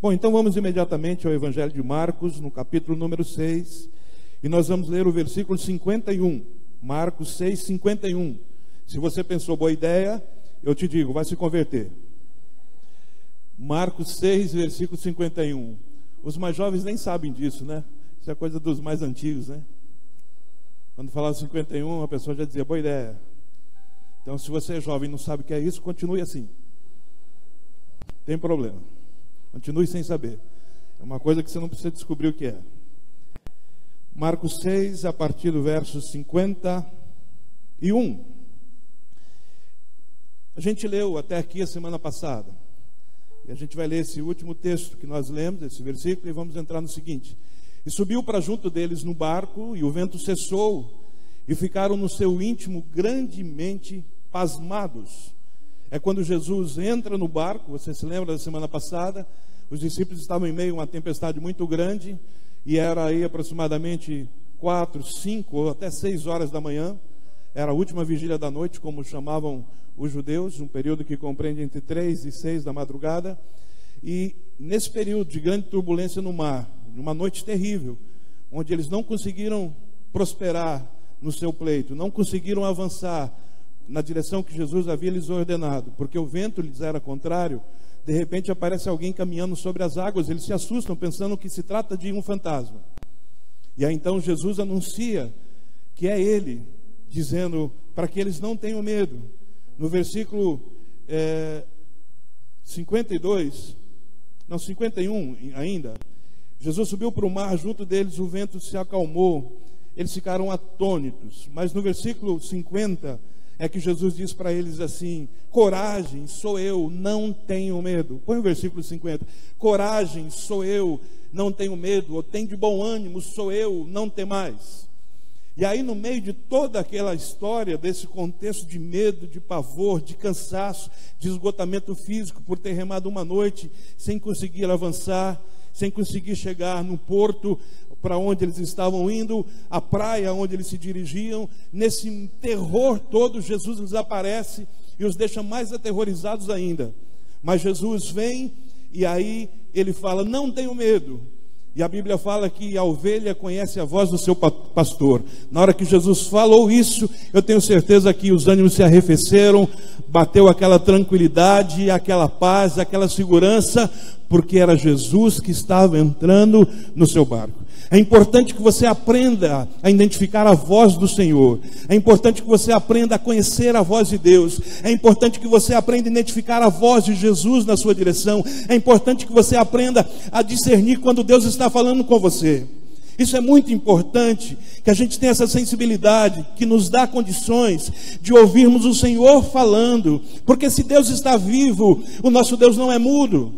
Bom, então vamos imediatamente ao Evangelho de Marcos, no capítulo número 6, e nós vamos ler o versículo 51, Marcos 6, 51. Se você pensou boa ideia, eu te digo, vai se converter. Marcos 6, versículo 51. Os mais jovens nem sabem disso, né? Isso é coisa dos mais antigos, né? Quando falava 51, a pessoa já dizia, boa ideia. Então, se você é jovem e não sabe o que é isso, continue assim. Tem problema. Continue sem saber. É uma coisa que você não precisa descobrir o que é. Marcos 6, a partir do verso 51. A gente leu até aqui a semana passada. E a gente vai ler esse último texto que nós lemos, esse versículo, e vamos entrar no seguinte. E subiu para junto deles no barco, e o vento cessou, e ficaram no seu íntimo grandemente pasmados. É quando Jesus entra no barco, você se lembra da semana passada, os discípulos estavam em meio a uma tempestade muito grande, e era aí aproximadamente 4, 5 ou até 6 horas da manhã, era a última vigília da noite, como chamavam os judeus, um período que compreende entre 3 e 6 da madrugada, e nesse período de grande turbulência no mar, uma noite terrível, onde eles não conseguiram prosperar no seu pleito, não conseguiram avançar na direção que Jesus havia lhes ordenado, porque o vento lhes era contrário. De repente aparece alguém caminhando sobre as águas, eles se assustam pensando que se trata de um fantasma. E aí então Jesus anuncia que é ele, dizendo para que eles não tenham medo. No versículo 51 ainda, Jesus subiu para o mar, junto deles o vento se acalmou, eles ficaram atônitos. Mas no versículo 50 é que Jesus diz para eles assim: coragem, sou eu, não tenho medo. Põe o versículo 50. Coragem, sou eu, não tenho medo. Ou tem de bom ânimo, sou eu, não temais. E aí no meio de toda aquela história, desse contexto de medo, de pavor, de cansaço, de esgotamento físico por ter remado uma noite sem conseguir avançar, sem conseguir chegar no porto para onde eles estavam indo, a praia onde eles se dirigiam, nesse terror todo, Jesus lhes aparece e os deixa mais aterrorizados ainda. Mas Jesus vem e aí ele fala: não tenham medo. E a Bíblia fala que a ovelha conhece a voz do seu pastor. Na hora que Jesus falou isso, eu tenho certeza que os ânimos se arrefeceram, bateu aquela tranquilidade, aquela paz, aquela segurança, porque era Jesus que estava entrando no seu barco. É importante que você aprenda a identificar a voz do Senhor. É importante que você aprenda a conhecer a voz de Deus. É importante que você aprenda a identificar a voz de Jesus na sua direção. É importante que você aprenda a discernir quando Deus está falando com você. Isso é muito importante, que a gente tenha essa sensibilidade, que nos dá condições de ouvirmos o Senhor falando. Porque se Deus está vivo, o nosso Deus não é mudo.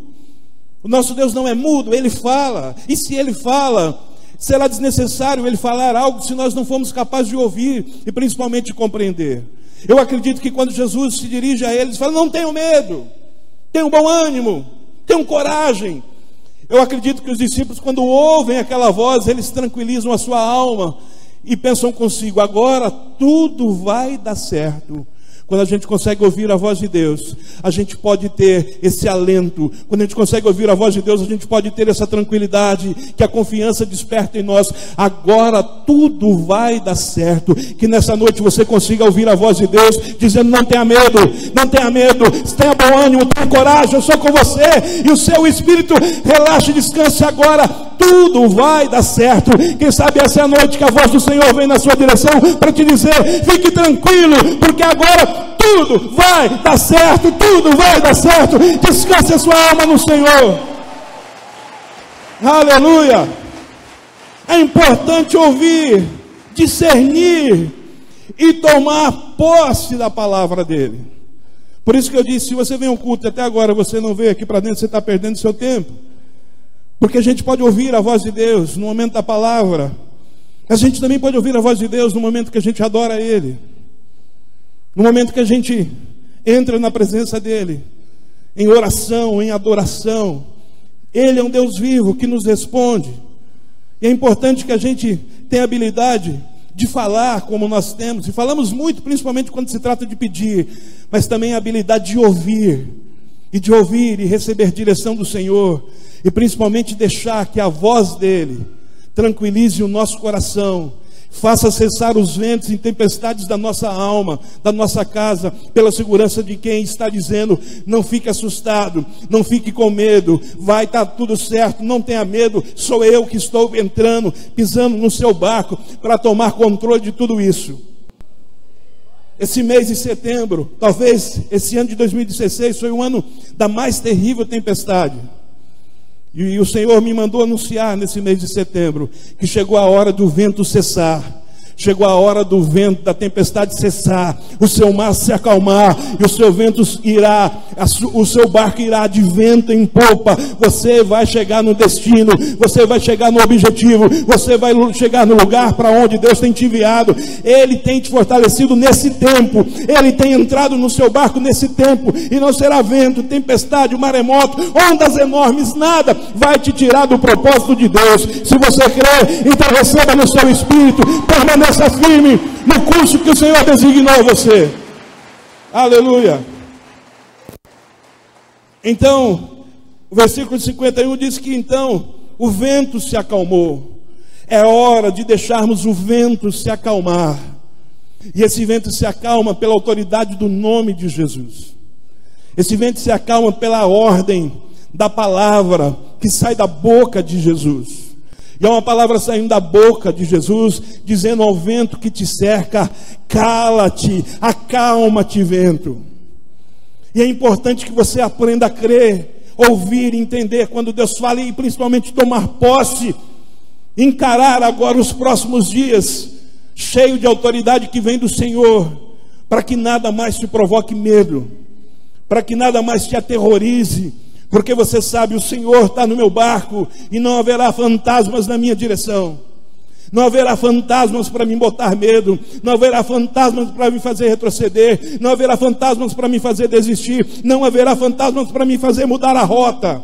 O nosso Deus não é mudo, Ele fala. E se Ele fala, será desnecessário Ele falar algo se nós não formos capazes de ouvir e principalmente de compreender. Eu acredito que quando Jesus se dirige a eles, fala: não tenham medo, tenham bom ânimo, tenham coragem. Eu acredito que os discípulos, quando ouvem aquela voz, eles tranquilizam a sua alma e pensam consigo: agora tudo vai dar certo. Quando a gente consegue ouvir a voz de Deus, a gente pode ter esse alento. Quando a gente consegue ouvir a voz de Deus, a gente pode ter essa tranquilidade que a confiança desperta em nós. Agora tudo vai dar certo. Que nessa noite você consiga ouvir a voz de Deus dizendo: não tenha medo, não tenha medo, tenha bom ânimo, tenha coragem, eu sou com você. E o seu espírito relaxe e descanse agora. Tudo vai dar certo. Quem sabe essa é a noite que a voz do Senhor vem na sua direção para te dizer: fique tranquilo, porque agora tudo vai dar certo, tudo vai dar certo. Descanse a sua alma no Senhor. Aleluia. É importante ouvir, discernir e tomar posse da palavra dele. Por isso que eu disse: se você vem ao culto até agora, você não veio aqui para dentro, você está perdendo seu tempo. Porque a gente pode ouvir a voz de Deus no momento da palavra. A gente também pode ouvir a voz de Deus no momento que a gente adora Ele, no momento que a gente entra na presença dEle, em oração, em adoração. Ele é um Deus vivo que nos responde. E é importante que a gente tenha habilidade de falar como nós temos, e falamos muito, principalmente quando se trata de pedir, mas também a habilidade de ouvir. e de ouvir e receber direção do Senhor, e principalmente deixar que a voz dele tranquilize o nosso coração, faça cessar os ventos e tempestades da nossa alma, da nossa casa, pela segurança de quem está dizendo: não fique assustado, não fique com medo, vai estar tudo certo, não tenha medo, sou eu que estou entrando, pisando no seu barco para tomar controle de tudo isso. Esse mês de setembro, talvez esse ano de 2016, foi o ano da mais terrível tempestade. E o Senhor me mandou anunciar nesse mês de setembro que chegou a hora do vento cessar. Chegou a hora do vento, da tempestade cessar, o seu mar se acalmar, e o seu vento irá, o seu barco irá de vento em popa. Você vai chegar no destino, você vai chegar no objetivo, você vai chegar no lugar para onde Deus tem te enviado. Ele tem te fortalecido nesse tempo, Ele tem entrado no seu barco nesse tempo, e não será vento, tempestade, maremoto, ondas enormes, nada vai te tirar do propósito de Deus. Se você crê, então receba no seu espírito, permaneça firme no curso que o Senhor designou a você. Aleluia. Então, o versículo 51 diz que então o vento se acalmou. É hora de deixarmos o vento se acalmar. E esse vento se acalma pela autoridade do nome de Jesus. Esse vento se acalma pela ordem da palavra que sai da boca de Jesus. E é uma palavra saindo da boca de Jesus, dizendo ao vento que te cerca: cala-te, acalma-te, vento. E é importante que você aprenda a crer, ouvir, entender quando Deus fala, e principalmente tomar posse, encarar agora os próximos dias, cheio de autoridade que vem do Senhor, para que nada mais te provoque medo, para que nada mais te aterrorize, porque você sabe, o Senhor está no meu barco, e não haverá fantasmas na minha direção, não haverá fantasmas para me botar medo, não haverá fantasmas para me fazer retroceder, não haverá fantasmas para me fazer desistir, não haverá fantasmas para me fazer mudar a rota.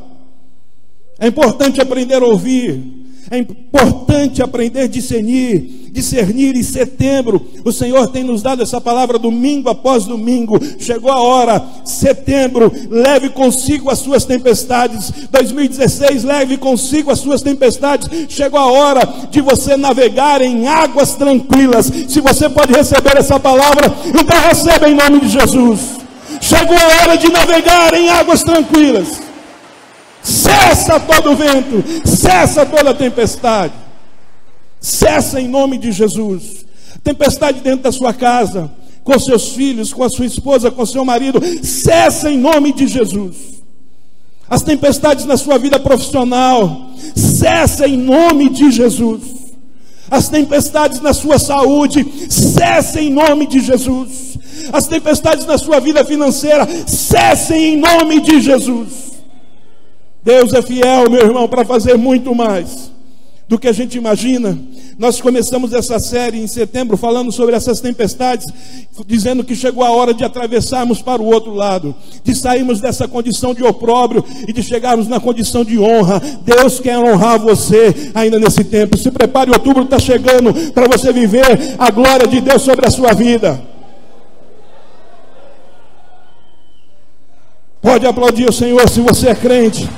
É importante aprender a ouvir, é importante aprender a discernir. Em setembro, o Senhor tem nos dado essa palavra domingo após domingo. Chegou a hora, setembro, leve consigo as suas tempestades. 2016, leve consigo as suas tempestades. Chegou a hora de você navegar em águas tranquilas. Se você pode receber essa palavra, então receba em nome de Jesus. Chegou a hora de navegar em águas tranquilas. Cessa todo o vento, cessa toda a tempestade, cessa em nome de Jesus. Tempestade dentro da sua casa, com seus filhos, com a sua esposa, com seu marido, cessa em nome de Jesus. As tempestades na sua vida profissional, cessa em nome de Jesus. As tempestades na sua saúde, cessa em nome de Jesus. As tempestades na sua vida financeira, cessem em nome de Jesus. Deus é fiel, meu irmão, para fazer muito mais do que a gente imagina. Nós começamos essa série em setembro falando sobre essas tempestades, dizendo que chegou a hora de atravessarmos para o outro lado, de sairmos dessa condição de opróbrio e de chegarmos na condição de honra. Deus quer honrar você ainda nesse tempo. Se prepare, outubro está chegando para você viver a glória de Deus sobre a sua vida. Pode aplaudir o Senhor se você é crente,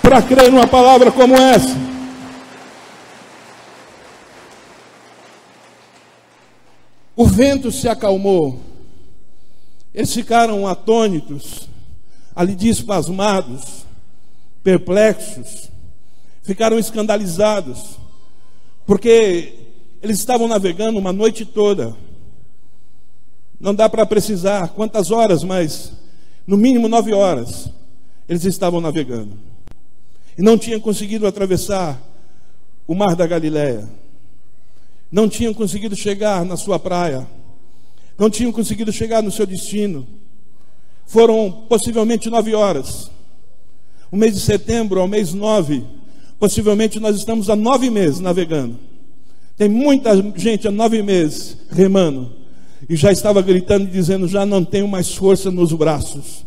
para crer numa palavra como essa. O vento se acalmou. Eles ficaram atônitos, ali diz pasmados, perplexos, ficaram escandalizados, porque eles estavam navegando uma noite toda. Não dá para precisar quantas horas, mas no mínimo 9 horas eles estavam navegando. E não tinham conseguido atravessar o mar da Galileia. Não tinham conseguido chegar na sua praia. Não tinham conseguido chegar no seu destino. Foram possivelmente 9 horas. O mês de setembro ao mês 9, possivelmente nós estamos há 9 meses navegando. Tem muita gente há 9 meses remando. E já estava gritando e dizendo: já não tenho mais força nos braços.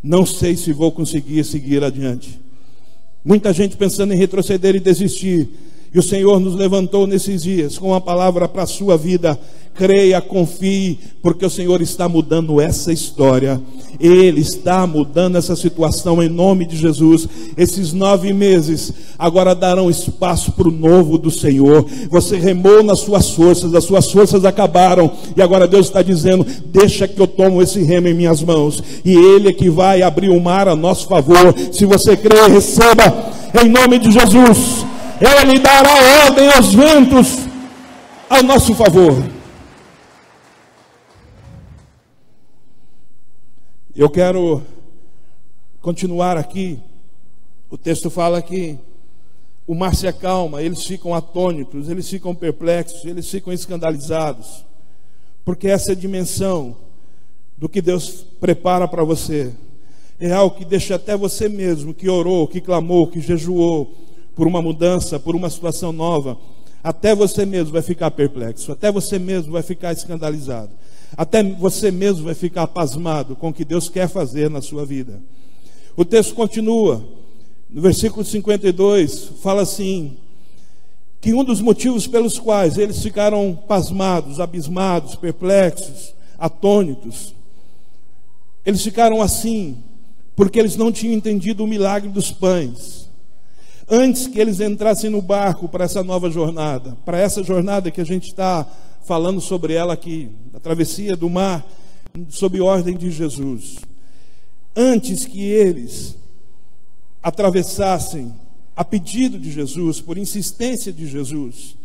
Não sei se vou conseguir seguir adiante. Muita gente pensando em retroceder e desistir. E o Senhor nos levantou nesses dias com uma palavra para a sua vida. Creia, confie, porque o Senhor está mudando essa história. Ele está mudando essa situação em nome de Jesus. Esses 9 meses agora darão espaço para o novo do Senhor. Você remou nas suas forças, as suas forças acabaram, e agora Deus está dizendo: deixa que eu tomo esse remo em minhas mãos, e Ele é que vai abrir o mar a nosso favor. Se você crê, receba em nome de Jesus. Ele dará ordem aos ventos ao nosso favor. Eu quero continuar aqui. O texto fala que o mar se acalma, eles ficam atônitos, eles ficam perplexos, eles ficam escandalizados, porque essa é a dimensão do que Deus prepara para você. É algo que deixa até você mesmo, que orou, que clamou, que jejuou por uma mudança, por uma situação nova, até você mesmo vai ficar perplexo, até você mesmo vai ficar escandalizado, até você mesmo vai ficar pasmado com o que Deus quer fazer na sua vida. O texto continua, no versículo 52, fala assim, que um dos motivos pelos quais eles ficaram pasmados, abismados, perplexos, atônitos, eles ficaram assim, porque eles não tinham entendido o milagre dos pães. Antes que eles entrassem no barco para essa nova jornada, para essa jornada que a gente está falando sobre ela aqui, a travessia do mar, sob ordem de Jesus. Antes que eles atravessassem a pedido de Jesus, por insistência de Jesus,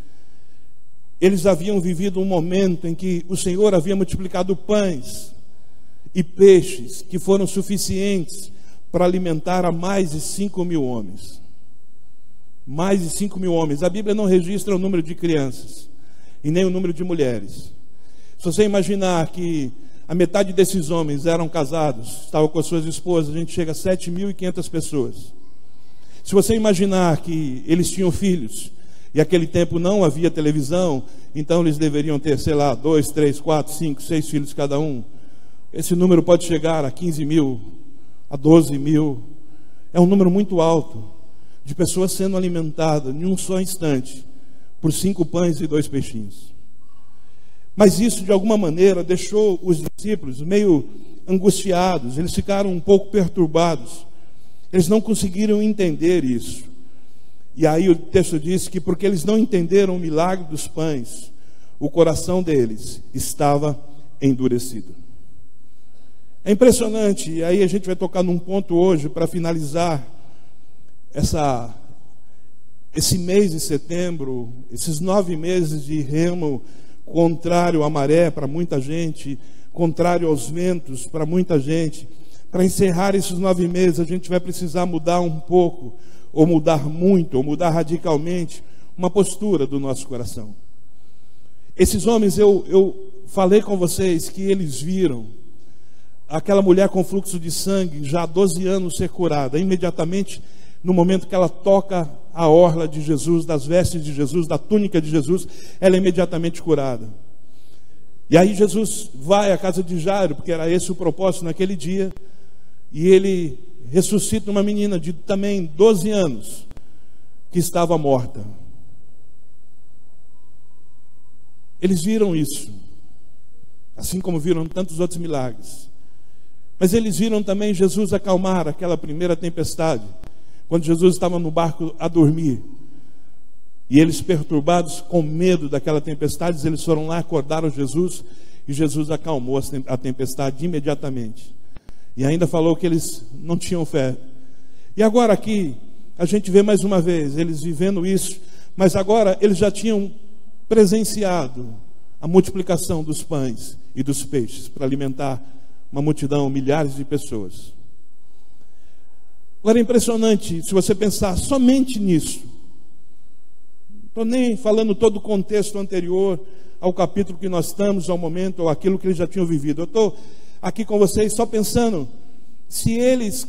eles haviam vivido um momento em que o Senhor havia multiplicado pães e peixes que foram suficientes para alimentar a mais de 5.000 homens. Mais de 5.000 homens. A Bíblia não registra o número de crianças e nem o número de mulheres. Se você imaginar que a metade desses homens eram casados, estavam com as suas esposas, a gente chega a 7.500 pessoas. Se você imaginar que eles tinham filhos, e naquele tempo não havia televisão, então eles deveriam ter, 2, 3, 4, 5, 6 filhos cada um. Esse número pode chegar a 15.000, a 12.000. É um número muito alto de pessoas sendo alimentadas em um só instante por 5 pães e 2 peixinhos. Mas isso de alguma maneira deixou os discípulos meio angustiados, eles ficaram um pouco perturbados, eles não conseguiram entender isso. E aí o texto diz que porque eles não entenderam o milagre dos pães, o coração deles estava endurecido. É impressionante, e aí a gente vai tocar num ponto hoje para finalizar esse mês de setembro, esses 9 meses de remo contrário à maré para muita gente, contrário aos ventos para muita gente. Para encerrar esses 9 meses, a gente vai precisar mudar um pouco, ou mudar muito, ou mudar radicalmente uma postura do nosso coração. Esses homens, eu falei com vocês que eles viram aquela mulher com fluxo de sangue já há 12 anos ser curada. Imediatamente, no momento que ela toca a orla de Jesus, das vestes de Jesus, da túnica de Jesus, ela é imediatamente curada. E aí Jesus vai à casa de Jairo, porque era esse o propósito naquele dia, e ele ressuscita uma menina de também 12 anos, que estava morta. Eles viram isso, assim como viram tantos outros milagres. Mas eles viram também Jesus acalmar aquela primeira tempestade, quando Jesus estava no barco a dormir. E eles, perturbados com medo daquela tempestade, eles foram lá, acordaram Jesus, e Jesus acalmou a tempestade imediatamente. E ainda falou que eles não tinham fé. E agora aqui, a gente vê mais uma vez, eles vivendo isso, mas agora eles já tinham presenciado a multiplicação dos pães e dos peixes, para alimentar uma multidão, milhares de pessoas. Agora é impressionante, se você pensar somente nisso. Não estou nem falando todo o contexto anterior ao capítulo que nós estamos, ao momento, ou aquilo que eles já tinham vivido. Eu estou aqui com vocês só pensando, se eles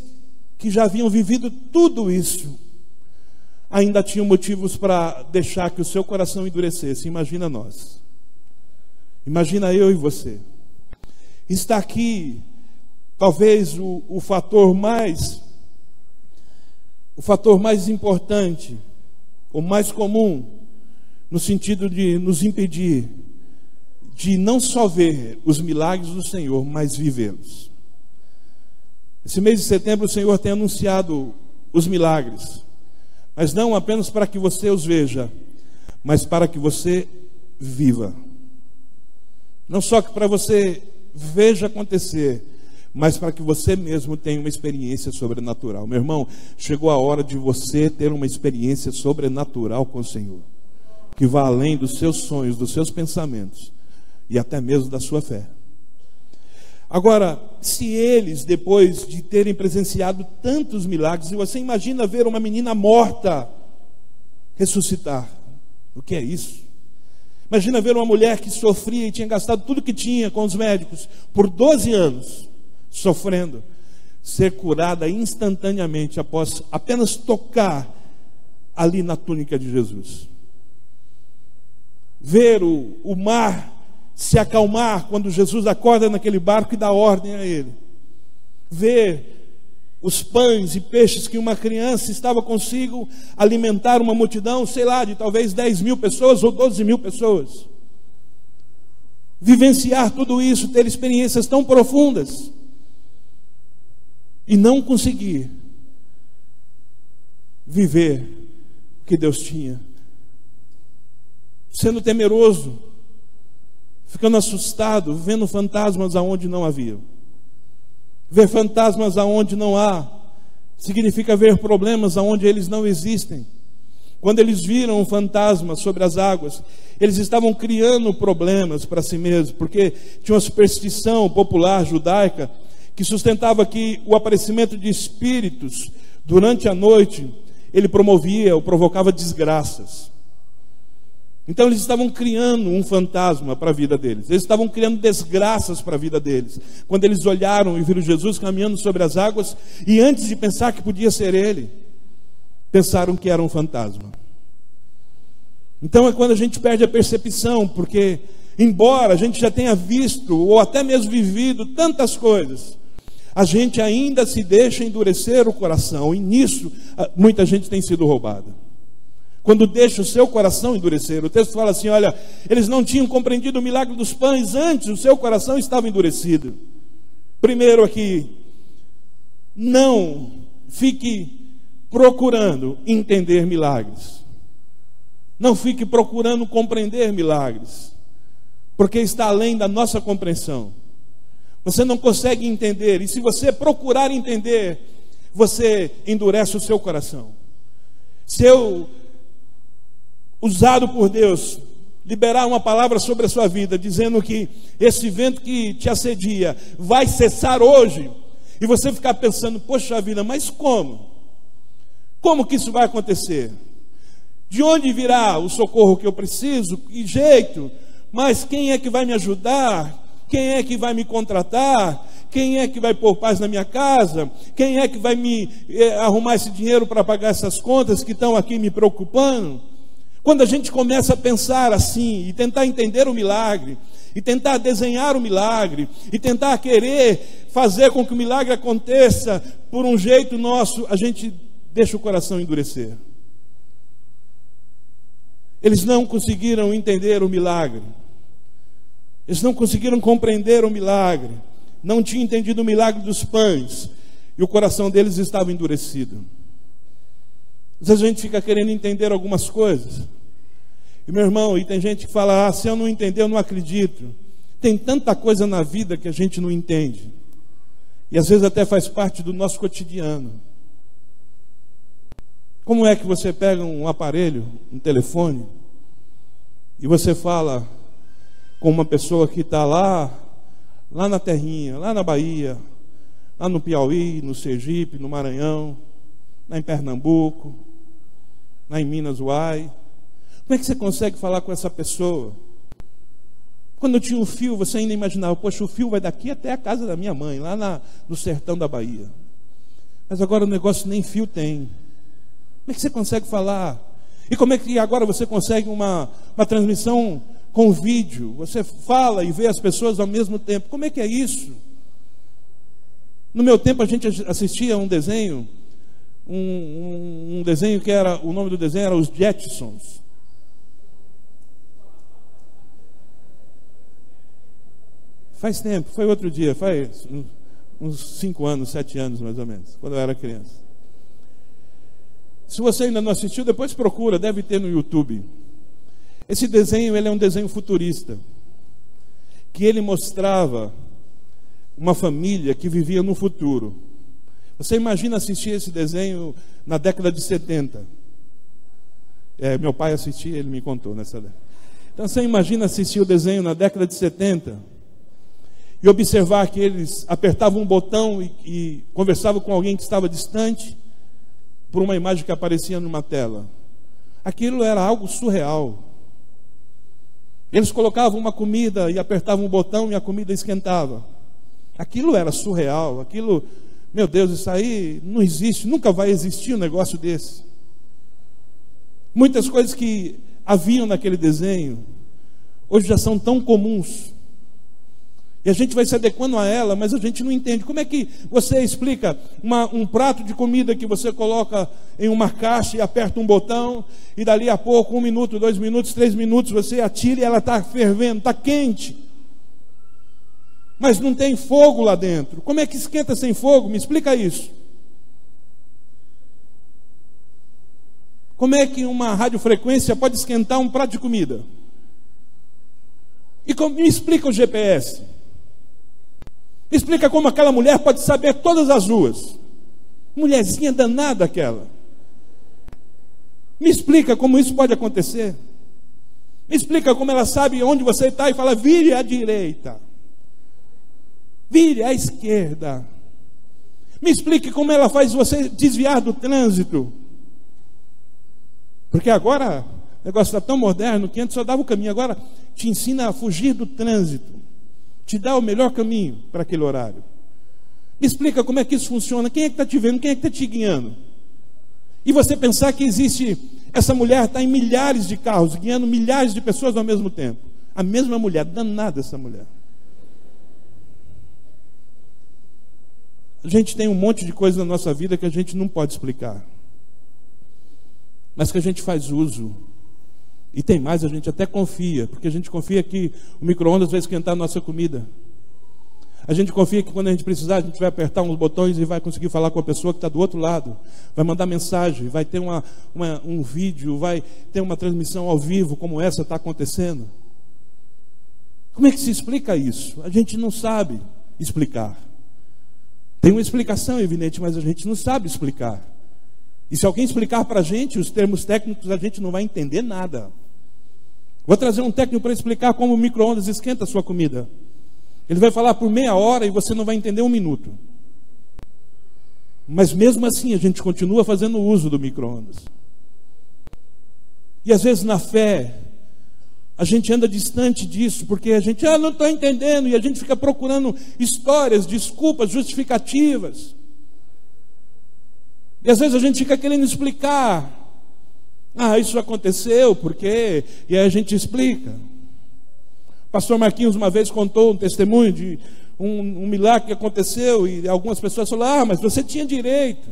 que já haviam vivido tudo isso, ainda tinham motivos para deixar que o seu coração endurecesse. Imagina nós. Imagina eu e você. Está aqui, talvez, o fator mais importante, o mais comum, no sentido de nos impedir de não só ver os milagres do Senhor, mas vivê-los. Esse mês de setembro o Senhor tem anunciado os milagres, mas não apenas para que você os veja, mas para que você viva. Não só que para você veja acontecer, mas para que você mesmo tenha uma experiência sobrenatural. Meu irmão, chegou a hora de você ter uma experiência sobrenatural com o Senhor, que vá além dos seus sonhos, dos seus pensamentos e até mesmo da sua fé. Agora, se eles, depois de terem presenciado tantos milagres, você imagina ver uma menina morta ressuscitar. O que é isso? Imagina ver uma mulher que sofria e tinha gastado tudo que tinha com os médicos por 12 anos, sofrendo, ser curada instantaneamente após apenas tocar ali na túnica de Jesus. Ver o mar se acalmar quando Jesus acorda naquele barco e dá ordem a ele. Ver os pães e peixes que uma criança estava consigo alimentar uma multidão, sei lá, de talvez 10.000 pessoas ou 12.000 pessoas. Vivenciar tudo isso, ter experiências tão profundas e não conseguir viver o que Deus tinha, sendo temeroso, ficando assustado, vendo fantasmas aonde não havia. Ver fantasmas aonde não há significa ver problemas aonde eles não existem. Quando eles viram um fantasma sobre as águas, eles estavam criando problemas para si mesmos, porque tinha uma superstição popular judaica que sustentava que o aparecimento de espíritos durante a noite, ele promovia ou provocava desgraças. Então eles estavam criando um fantasma para a vida deles, eles estavam criando desgraças para a vida deles. Quando eles olharam e viram Jesus caminhando sobre as águas, e antes de pensar que podia ser ele, pensaram que era um fantasma. Então é quando a gente perde a percepção, porque embora a gente já tenha visto ou até mesmo vivido tantas coisas, a gente ainda se deixa endurecer o coração, e nisso muita gente tem sido roubada. Quando deixa o seu coração endurecer, o texto fala assim, olha, eles não tinham compreendido o milagre dos pães, antes o seu coração estava endurecido. Primeiro aqui, não fique procurando entender milagres, não fique procurando compreender milagres, porque está além da nossa compreensão. Você não consegue entender, e se você procurar entender, você endurece o seu coração. Se eu, usado por Deus, liberar uma palavra sobre a sua vida, dizendo que esse vento que te assedia vai cessar hoje, e você ficar pensando, poxa vida, mas como? Como que isso vai acontecer? De onde virá o socorro que eu preciso? Que jeito? Mas quem é que vai me ajudar? Quem é que vai me contratar? Quem é que vai pôr paz na minha casa? Quem é que vai me arrumar esse dinheiro para pagar essas contas que estão aqui me preocupando? Quando a gente começa a pensar assim, e tentar entender o milagre, e tentar desenhar o milagre, e tentar querer fazer com que o milagre aconteça por um jeito nosso, a gente deixa o coração endurecer. Eles não conseguiram entender o milagre. Eles não conseguiram compreender o milagre. Não tinham entendido o milagre dos pães. E o coração deles estava endurecido. Às vezes a gente fica querendo entender algumas coisas. E meu irmão, e tem gente que fala, se eu não entender, eu não acredito. Tem tanta coisa na vida que a gente não entende. E às vezes até faz parte do nosso cotidiano. Como é que você pega um aparelho, um telefone, e você fala com uma pessoa que está lá na terrinha, lá na Bahia, lá no Piauí, no Sergipe, no Maranhão, lá em Pernambuco, lá em Minas Uai? Como é que você consegue falar com essa pessoa? Quando eu tinha um fio, você ainda imaginava, poxa, o fio vai daqui até a casa da minha mãe, lá no sertão da Bahia. Mas agora o negócio nem fio tem. Como é que você consegue falar? E como é que agora você consegue uma transmissão com vídeo? Você fala e vê as pessoas ao mesmo tempo. Como é que é isso? No meu tempo a gente assistia a um desenho, um desenho que era, o nome do desenho era Os Jetsons. Faz tempo, foi outro dia, faz uns 5 anos, 7 anos mais ou menos, quando eu era criança. Se você ainda não assistiu, depois procura, deve ter no YouTube. Esse desenho, ele é um desenho futurista, que ele mostrava uma família que vivia no futuro. Você imagina assistir esse desenho na década de 70. Meu pai assistia, ele me contou nessa década. Então você imagina assistir o desenho na década de 70 e observar que eles apertavam um botão e conversavam com alguém que estava distante por uma imagem que aparecia numa tela. Aquilo era algo surreal. Eles colocavam uma comida e apertavam um botão e a comida esquentava. Aquilo era surreal. Aquilo, meu Deus, isso aí não existe, nunca vai existir um negócio desse. Muitas coisas que haviam naquele desenho hoje já são tão comuns. E a gente vai se adequando a ela, mas a gente não entende. Como é que você explica um prato de comida que você coloca em uma caixa e aperta um botão, e dali a pouco, 1 minuto, 2 minutos, 3 minutos, você atira e ela está fervendo, está quente. Mas não tem fogo lá dentro. Como é que esquenta sem fogo? Me explica isso. Como é que uma radiofrequência pode esquentar um prato de comida? E me explica o GPS. Me explica como aquela mulher pode saber todas as ruas. Mulherzinha danada aquela. Me explica como isso pode acontecer. Me explica como ela sabe onde você está e fala, vire à direita, vire à esquerda. Me explique como ela faz você desviar do trânsito. Porque agora o negócio está tão moderno que antes só dava o caminho, agora te ensina a fugir do trânsito, te dá o melhor caminho para aquele horário. Me explica como é que isso funciona, quem é que está te vendo, quem é que está te guiando. E você pensar que existe, essa mulher está em milhares de carros, guiando milhares de pessoas ao mesmo tempo. A mesma mulher, danada essa mulher. A gente tem um monte de coisa na nossa vida que a gente não pode explicar, mas que a gente faz uso. E tem mais, a gente até confia, porque a gente confia que o micro-ondas vai esquentar a nossa comida. A gente confia que quando a gente precisar, a gente vai apertar uns botões e vai conseguir falar com a pessoa que está do outro lado. Vai mandar mensagem, vai ter um vídeo, vai ter uma transmissão ao vivo, como essa está acontecendo. Como é que se explica isso? A gente não sabe explicar. Tem uma explicação evidente, mas a gente não sabe explicar. E se alguém explicar para a gente os termos técnicos, a gente não vai entender nada. Vou trazer um técnico para explicar como o micro-ondas esquenta a sua comida. Ele vai falar por meia hora e você não vai entender 1 minuto. Mas mesmo assim a gente continua fazendo uso do micro-ondas. E às vezes na fé, a gente anda distante disso, porque a gente, não estou entendendo, e a gente fica procurando histórias, desculpas, justificativas. E às vezes a gente fica querendo explicar. Isso aconteceu, por quê? E aí a gente explica. O pastor Marquinhos uma vez contou um testemunho de um milagre que aconteceu, e algumas pessoas falaram, mas você tinha direito.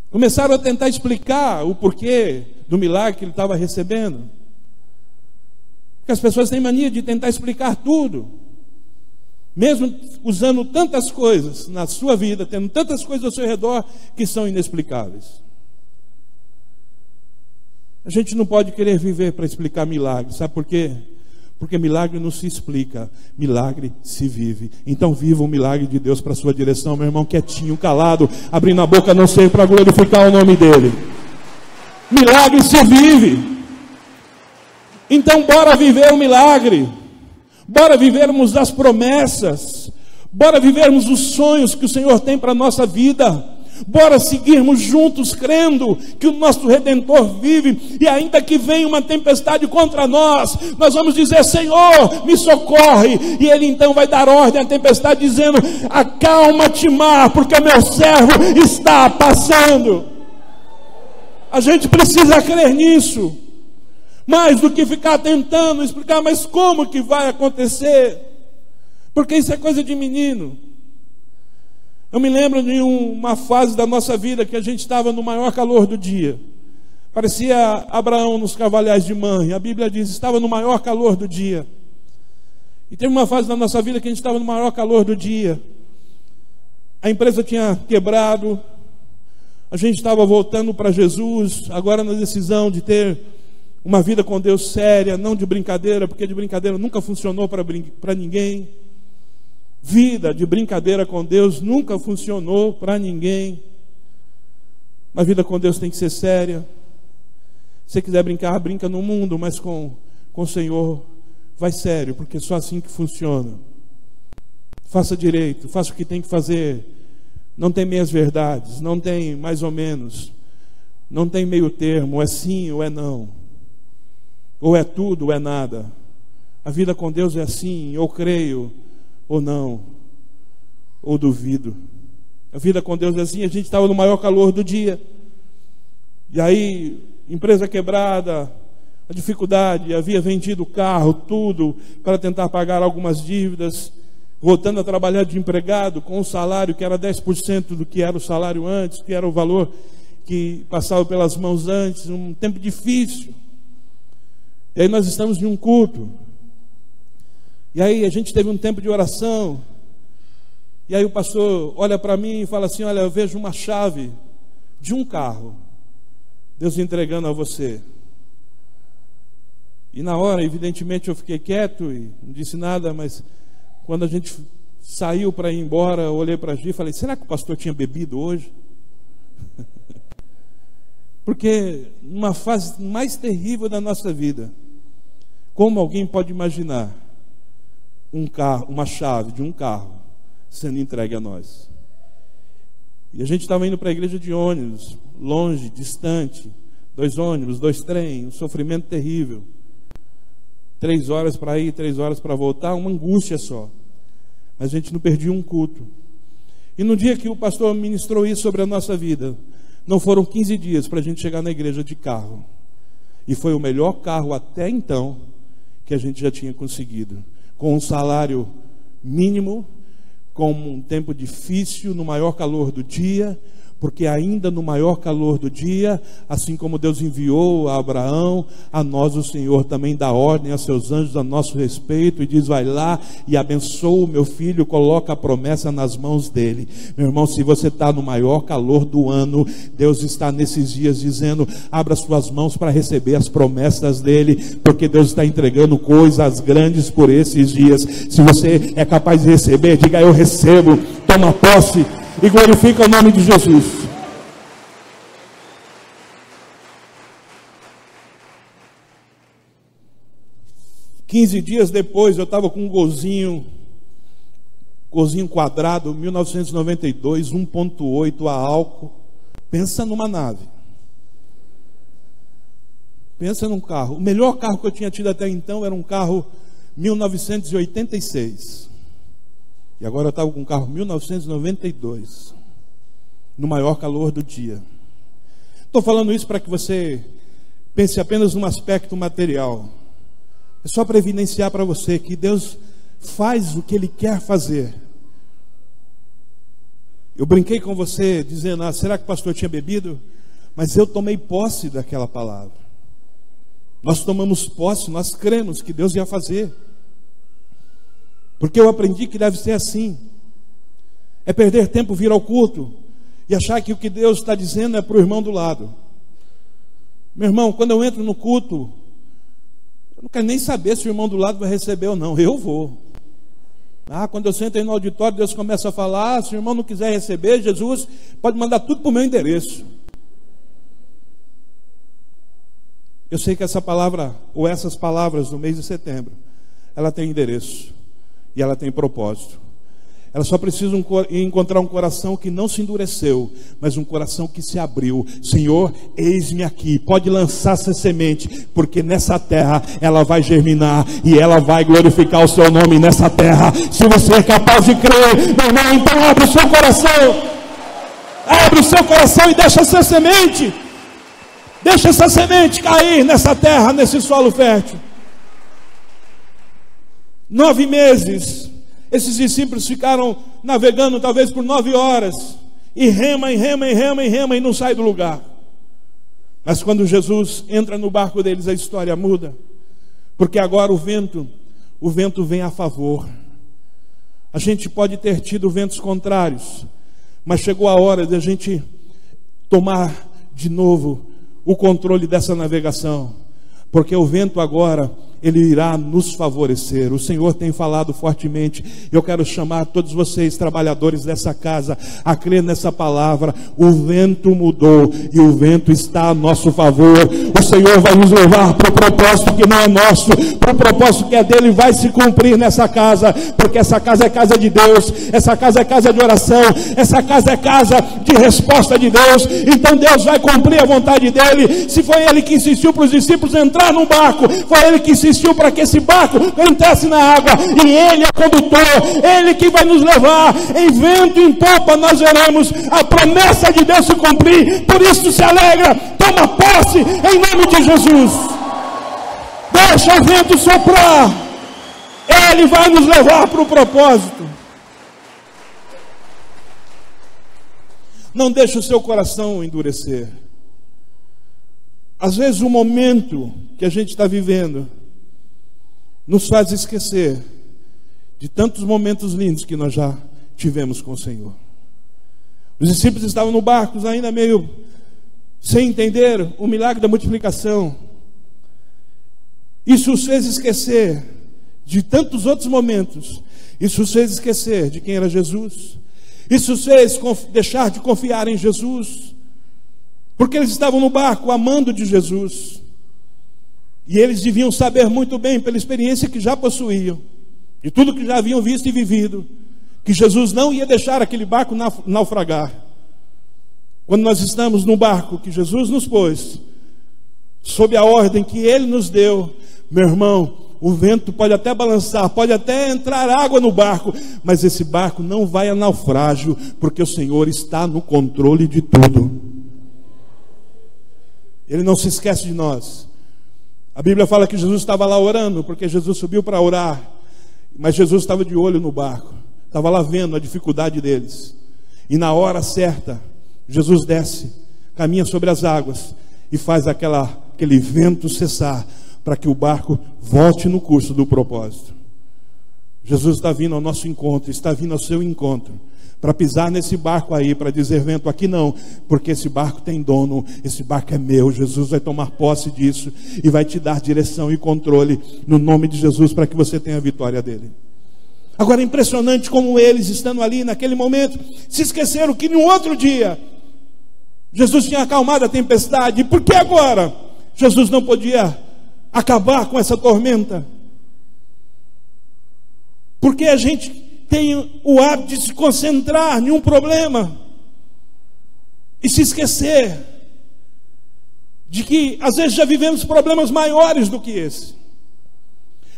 Começaram a tentar explicar o porquê do milagre que ele estava recebendo. Porque as pessoas têm mania de tentar explicar tudo. Mesmo usando tantas coisas na sua vida, tendo tantas coisas ao seu redor que são inexplicáveis. A gente não pode querer viver para explicar milagre, sabe por quê? Porque milagre não se explica, milagre se vive. Então viva o milagre de Deus para a sua direção, meu irmão, quietinho, calado, abrindo a boca, não sei, para glorificar o nome dele. Milagre se vive. Então bora viver o milagre. Bora vivermos as promessas, bora vivermos os sonhos que o Senhor tem para a nossa vida, bora seguirmos juntos crendo que o nosso Redentor vive, e ainda que venha uma tempestade contra nós, nós vamos dizer, Senhor, me socorre, e Ele então vai dar ordem à tempestade dizendo, acalma-te mar, porque o meu servo está passando. A gente precisa crer nisso. Mais do que ficar tentando explicar, mas como que vai acontecer? Porque isso é coisa de menino. Eu me lembro de uma fase da nossa vida que a gente estava no maior calor do dia. Parecia Abraão nos carvalhais de Manre. A Bíblia diz, estava no maior calor do dia. E teve uma fase da nossa vida que a gente estava no maior calor do dia. A empresa tinha quebrado, a gente estava voltando para Jesus, agora na decisão de ter uma vida com Deus séria, não de brincadeira, porque de brincadeira nunca funcionou para ninguém. Vida de brincadeira com Deus nunca funcionou para ninguém. A vida com Deus tem que ser séria. Se você quiser brincar, brinca no mundo, mas com o Senhor vai sério, porque é só assim que funciona. Faça direito, faça o que tem que fazer. Não tem meias verdades, não tem mais ou menos, não tem meio termo, ou é sim ou é não, ou é tudo ou é nada. A vida com Deus é assim, ou creio ou não, ou duvido. A vida com Deus é assim. A gente estava no maior calor do dia, e aí, empresa quebrada, a dificuldade, havia vendido o carro, tudo, para tentar pagar algumas dívidas, voltando a trabalhar de empregado, com um salário que era 10% do que era o salário antes, que era o valor que passava pelas mãos antes, um tempo difícil. E aí nós estamos em um culto, e aí a gente teve um tempo de oração, e aí o pastor olha para mim e fala assim: olha, eu vejo uma chave de um carro, Deus entregando a você. E na hora, evidentemente, eu fiquei quieto e não disse nada, mas quando a gente saiu para ir embora, eu olhei para a Gi e falei: será que o pastor tinha bebido hoje? Porque numa fase mais terrível da nossa vida, como alguém pode imaginar um carro, uma chave de um carro sendo entregue a nós? E a gente estava indo para a igreja de ônibus, longe, distante, 2 ônibus, 2 trens, um sofrimento terrível. 3 horas para ir, 3 horas para voltar, uma angústia só. Mas a gente não perdia um culto. E no dia que o pastor ministrou isso sobre a nossa vida, não foram 15 dias para a gente chegar na igreja de carro. E foi o melhor carro até então que a gente já tinha conseguido. Com um salário mínimo, com um tempo difícil, no maior calor do dia, porque ainda no maior calor do dia, assim como Deus enviou a Abraão, a nós o Senhor também dá ordem a seus anjos a nosso respeito e diz: vai lá e abençoa o meu filho, coloca a promessa nas mãos dele. Meu irmão, se você está no maior calor do ano, Deus está nesses dias dizendo: abra suas mãos para receber as promessas dele, porque Deus está entregando coisas grandes por esses dias. Se você é capaz de receber, diga: eu recebo, toma posse e glorifica o nome de Jesus. Quinze dias depois, eu estava com um golzinho quadrado, 1992, 1.8 a álcool. Pensa numa nave. Pensa num carro. O melhor carro que eu tinha tido até então era um carro 1986. E agora eu estava com um carro 1992, no maior calor do dia. Estou falando isso para que você pense apenas num aspecto material. É só para evidenciar para você que Deus faz o que Ele quer fazer. Eu brinquei com você dizendo: será que o pastor tinha bebido? Mas eu tomei posse daquela palavra. Nós tomamos posse, nós cremos que Deus ia fazer. Porque eu aprendi que deve ser assim. É perder tempo vir ao culto e achar que o que Deus está dizendo é para o irmão do lado. Meu irmão, quando eu entro no culto, eu não quero nem saber se o irmão do lado vai receber ou não. Eu vou. Quando eu sento aí no auditório, Deus começa a falar: se o irmão não quiser receber, Jesus pode mandar tudo para o meu endereço. Eu sei que essa palavra, ou essas palavras do mês de setembro, ela tem endereço. E ela tem propósito. Ela só precisa encontrar um coração que não se endureceu, mas um coração que se abriu. Senhor, eis-me aqui. Pode lançar essa semente, porque nessa terra ela vai germinar e ela vai glorificar o seu nome nessa terra. Se você é capaz de crer, meu irmão, então abre o seu coração. Abre o seu coração e deixa essa semente. Deixa essa semente cair nessa terra, nesse solo fértil. 9 meses, esses discípulos ficaram navegando talvez por 9 horas, e rema, e não sai do lugar. Mas quando Jesus entra no barco deles, a história muda, porque agora o vento vem a favor. A gente pode ter tido ventos contrários, Mas chegou a hora de a gente tomar de novo o controle dessa navegação, porque o vento agora, ele irá nos favorecer. O Senhor tem falado fortemente. Eu quero chamar todos vocês, trabalhadores dessa casa, a crer nessa palavra. O vento mudou e o vento está a nosso favor. O Senhor vai nos levar para o propósito que não é nosso, para o propósito que é dele, vai se cumprir nessa casa, porque essa casa é casa de Deus, essa casa é casa de oração, essa casa é casa de resposta de Deus. Então Deus vai cumprir a vontade dele. Se foi ele que insistiu para os discípulos entrar no barco, foi ele que insistiu para que esse barco entrasse na água, e ele é condutor, ele que vai nos levar em vento e em popa. Nós veremos a promessa de Deus se cumprir. Por isso se alegra, toma posse em nome de Jesus. Deixa o vento soprar, ele vai nos levar para o propósito. Não deixe o seu coração endurecer. Às vezes o momento que a gente está vivendo nos faz esquecer de tantos momentos lindos que nós já tivemos com o Senhor. Os discípulos estavam no barco ainda meio sem entender o milagre da multiplicação. Isso os fez esquecer de tantos outros momentos. Isso os fez esquecer de quem era Jesus. Isso os fez deixar de confiar em Jesus, porque eles estavam no barco amando de Jesus. E eles deviam saber muito bem, pela experiência que já possuíam, de tudo que já haviam visto e vivido, que Jesus não ia deixar aquele barco naufragar. Quando nós estamos no barco que Jesus nos pôs, sob a ordem que Ele nos deu, meu irmão, o vento pode até balançar, pode até entrar água no barco, mas esse barco não vai a naufrágio, porque o Senhor está no controle de tudo. Ele não se esquece de nós. A Bíblia fala que Jesus estava lá orando, porque Jesus subiu para orar, mas Jesus estava de olho no barco, estava lá vendo a dificuldade deles, e na hora certa, Jesus desce, caminha sobre as águas, e faz aquele vento cessar, para que o barco volte no curso do propósito. Jesus está vindo ao nosso encontro, está vindo ao seu encontro, para pisar nesse barco aí, para dizer: vento, aqui não, porque esse barco tem dono, esse barco é meu. Jesus vai tomar posse disso e vai te dar direção e controle no nome de Jesus, para que você tenha a vitória dele. Agora é impressionante como eles, estando ali naquele momento, se esqueceram que no outro dia Jesus tinha acalmado a tempestade. E por que agora Jesus não podia acabar com essa tormenta? Porque a gente tem o hábito de se concentrar em um problema e se esquecer de que às vezes já vivemos problemas maiores do que esse.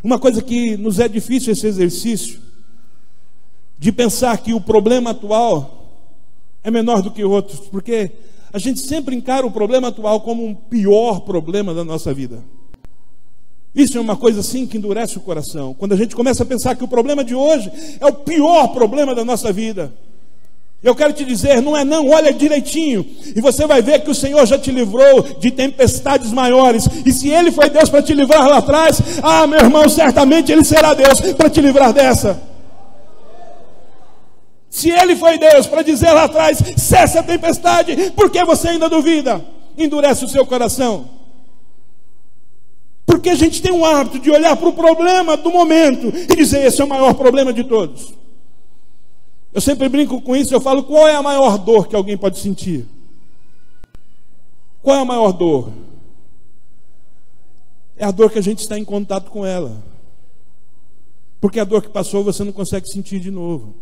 Uma coisa que nos é difícil, esse exercício de pensar que o problema atual é menor do que outros, porque a gente sempre encara o problema atual como um pior problema da nossa vida. Isso é uma coisa assim que endurece o coração, quando a gente começa a pensar que o problema de hoje é o pior problema da nossa vida. Eu quero te dizer, não é não, olha direitinho, e você vai ver que o Senhor já te livrou de tempestades maiores. E se Ele foi Deus para te livrar lá atrás, meu irmão, certamente Ele será Deus para te livrar dessa. Se Ele foi Deus para dizer lá atrás: cessa a tempestade, por que você ainda duvida? Endurece o seu coração. Porque a gente tem um hábito de olhar para o problema do momento e dizer: esse é o maior problema de todos. Eu sempre brinco com isso, eu falo: qual é a maior dor que alguém pode sentir? Qual é a maior dor? É a dor que a gente está em contato com ela. Porque a dor que passou você não consegue sentir de novo.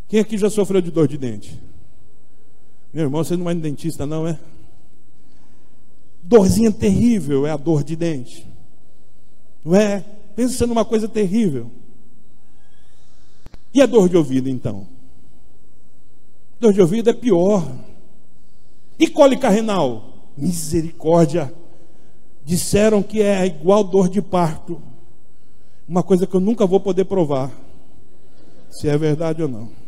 Quem aqui já sofreu de dor de dente? Meu irmão, você não é dentista não, é? Dorzinha terrível é a dor de dente, não é? Pensa numa coisa terrível. E a dor de ouvido então? Dor de ouvido é pior. E cólica renal? Misericórdia! Disseram que é igual dor de parto. Uma coisa que eu nunca vou poder provar se é verdade ou não.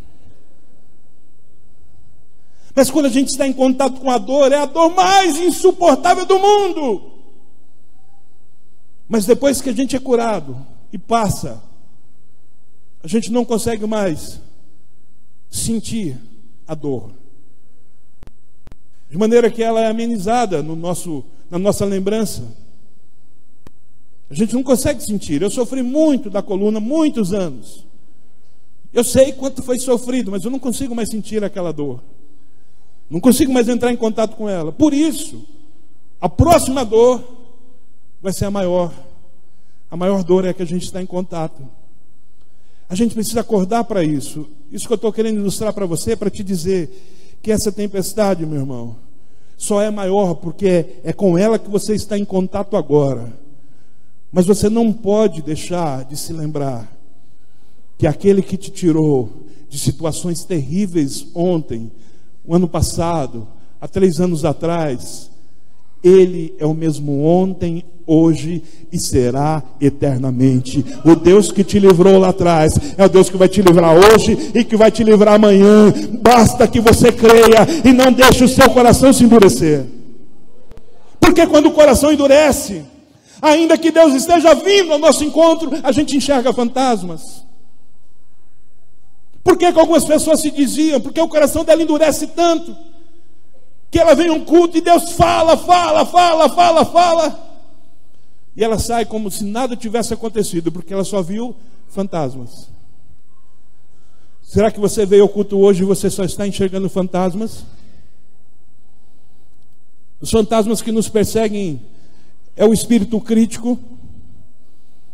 Mas quando a gente está em contato com a dor, é a dor mais insuportável do mundo. Mas depois que a gente é curado e passa, a gente não consegue mais sentir a dor, de maneira que ela é amenizada na nossa lembrança. A gente não consegue sentir. Eu sofri muito da coluna, muitos anos. Eu sei quanto foi sofrido, mas eu não consigo mais sentir aquela dor. Não consigo mais entrar em contato com ela. Por isso, a próxima dor vai ser a maior. A maior dor é a que a gente está em contato. A gente precisa acordar para isso. Isso que eu estou querendo ilustrar para você, para te dizer que essa tempestade, meu irmão, só é maior porque é com ela que você está em contato agora. Mas você não pode deixar de se lembrar que aquele que te tirou de situações terríveis ontem, o ano passado, há 3 anos atrás, Ele é o mesmo ontem, hoje e será eternamente. O Deus que te livrou lá atrás é o Deus que vai te livrar hoje e que vai te livrar amanhã. Basta que você creia e não deixe o seu coração se endurecer. Porque quando o coração endurece, ainda que Deus esteja vindo ao nosso encontro, a gente enxerga fantasmas. Por que algumas pessoas se diziam? Porque o coração dela endurece tanto que ela vem a um culto e Deus fala, e ela sai como se nada tivesse acontecido, porque ela só viu fantasmas. Será que você veio ao culto hoje e você só está enxergando fantasmas? Os fantasmas que nos perseguem é o espírito crítico,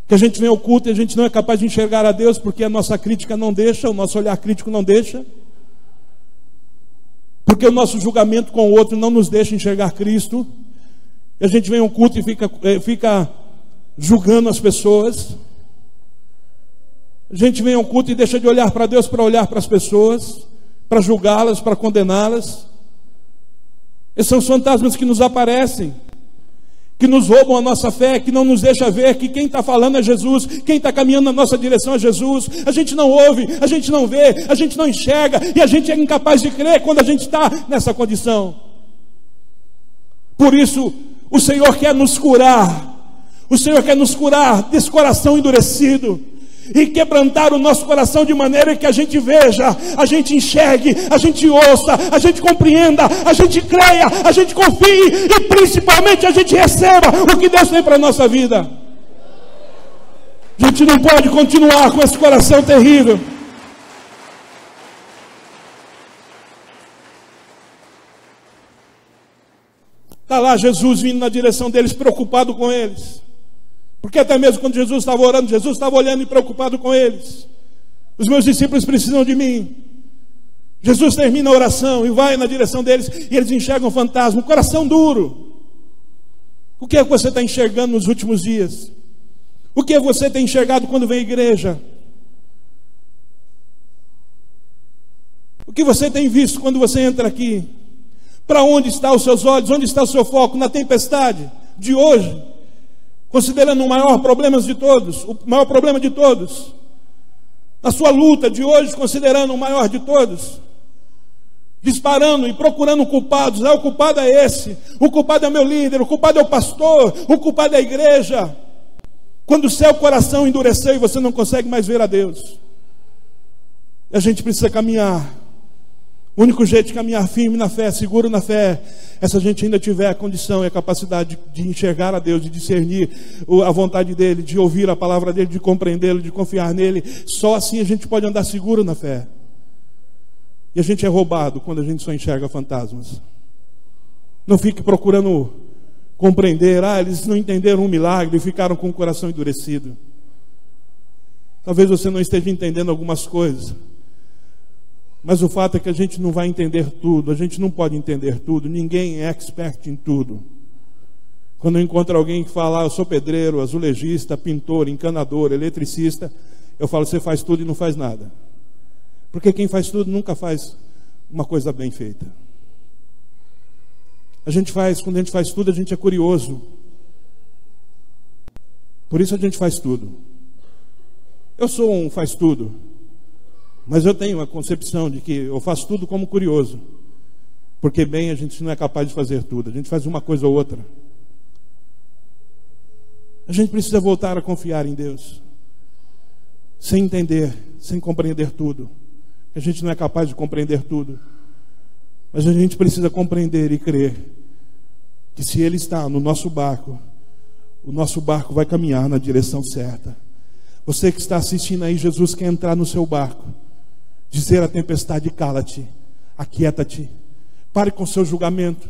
que a gente vem ao culto e a gente não é capaz de enxergar a Deus, porque a nossa crítica não deixa, o nosso olhar crítico não deixa, porque o nosso julgamento com o outro não nos deixa enxergar Cristo, e a gente vem ao culto e fica julgando as pessoas. A gente vem ao culto e deixa de olhar para Deus para olhar para as pessoas, para julgá-las, para condená-las. Esses são os fantasmas que nos aparecem, que nos roubam a nossa fé, que não nos deixa ver que quem está falando é Jesus, quem está caminhando na nossa direção é Jesus. A gente não ouve, a gente não vê, a gente não enxerga, e a gente é incapaz de crer quando a gente está nessa condição. Por isso, o Senhor quer nos curar. O Senhor quer nos curar desse coração endurecido e quebrantar o nosso coração de maneira que a gente veja, a gente enxergue, a gente ouça, a gente compreenda, a gente creia, a gente confie e principalmente a gente receba o que Deus tem para a nossa vida. A gente não pode continuar com esse coração terrível. Está lá Jesus vindo na direção deles, preocupado com eles. Porque até mesmo quando Jesus estava orando, Jesus estava olhando e preocupado com eles. Os meus discípulos precisam de mim. Jesus termina a oração e vai na direção deles, e eles enxergam um fantasma, um coração duro. O que é que você está enxergando nos últimos dias? O que é que você tem enxergado quando vem à igreja? O que você tem visto quando você entra aqui? Para onde estão os seus olhos? Onde está o seu foco? Na tempestade de hoje? Considerando o maior problema de todos, o maior problema de todos, na sua luta de hoje, considerando o maior de todos, disparando e procurando culpados. O culpado é esse, o culpado é o meu líder, o culpado é o pastor, o culpado é a igreja. Quando o seu coração endureceu e você não consegue mais ver a Deus, a gente precisa caminhar. O único jeito de caminhar firme na fé, seguro na fé, é se a gente ainda tiver a condição e a capacidade de enxergar a Deus, de discernir a vontade dEle, de ouvir a palavra dEle, de compreendê-lo, de confiar nele. Só assim a gente pode andar seguro na fé. E a gente é roubado quando a gente só enxerga fantasmas. Não fique procurando compreender, eles não entenderam um milagre e ficaram com o coração endurecido. Talvez você não esteja entendendo algumas coisas, mas o fato é que a gente não vai entender tudo, a gente não pode entender tudo, ninguém é expert em tudo. Quando eu encontro alguém que fala, eu sou pedreiro, azulejista, pintor, encanador, eletricista, eu falo, você faz tudo e não faz nada. Porque quem faz tudo nunca faz uma coisa bem feita. Quando a gente faz tudo, a gente é curioso. Por isso a gente faz tudo. Eu sou um faz tudo, mas eu tenho a concepção de que eu faço tudo como curioso. Porque bem, a gente não é capaz de fazer tudo. A gente faz uma coisa ou outra. A gente precisa voltar a confiar em Deus. Sem entender, sem compreender tudo. A gente não é capaz de compreender tudo. Mas a gente precisa compreender e crer que se Ele está no nosso barco, o nosso barco vai caminhar na direção certa. Você que está assistindo aí, Jesus quer entrar no seu barco, dizer à tempestade: cala-te, aquieta-te, pare com o seu julgamento,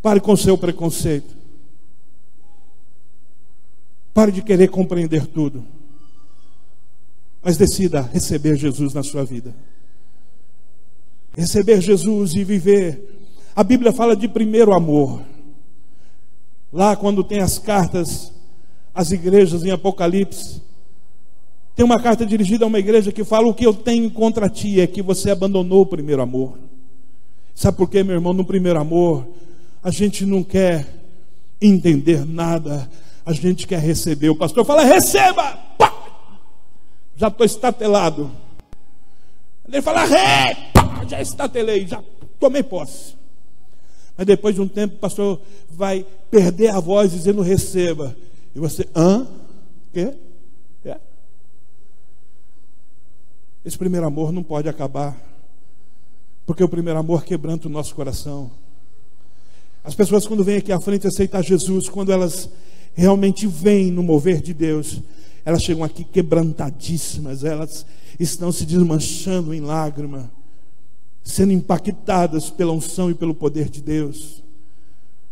pare com o seu preconceito, pare de querer compreender tudo, mas decida receber Jesus na sua vida. Receber Jesus e viver. A Bíblia fala de primeiro amor. Lá quando tem as cartas às igrejas em Apocalipse, tem uma carta dirigida a uma igreja que fala: o que eu tenho contra ti é que você abandonou o primeiro amor. Sabe por quê, meu irmão? No primeiro amor, a gente não quer entender nada, a gente quer receber. O pastor fala: receba! Pá! Já estou estatelado. Ele fala: pá! Já estatelei, já tomei posse. Mas depois de um tempo, o pastor vai perder a voz dizendo: receba. E você: hã? Quê? É? Esse primeiro amor não pode acabar, porque o primeiro amor quebranta o nosso coração. As pessoas, quando vêm aqui à frente aceitar Jesus, quando elas realmente vêm no mover de Deus, elas chegam aqui quebrantadíssimas, elas estão se desmanchando em lágrima, sendo impactadas pela unção e pelo poder de Deus.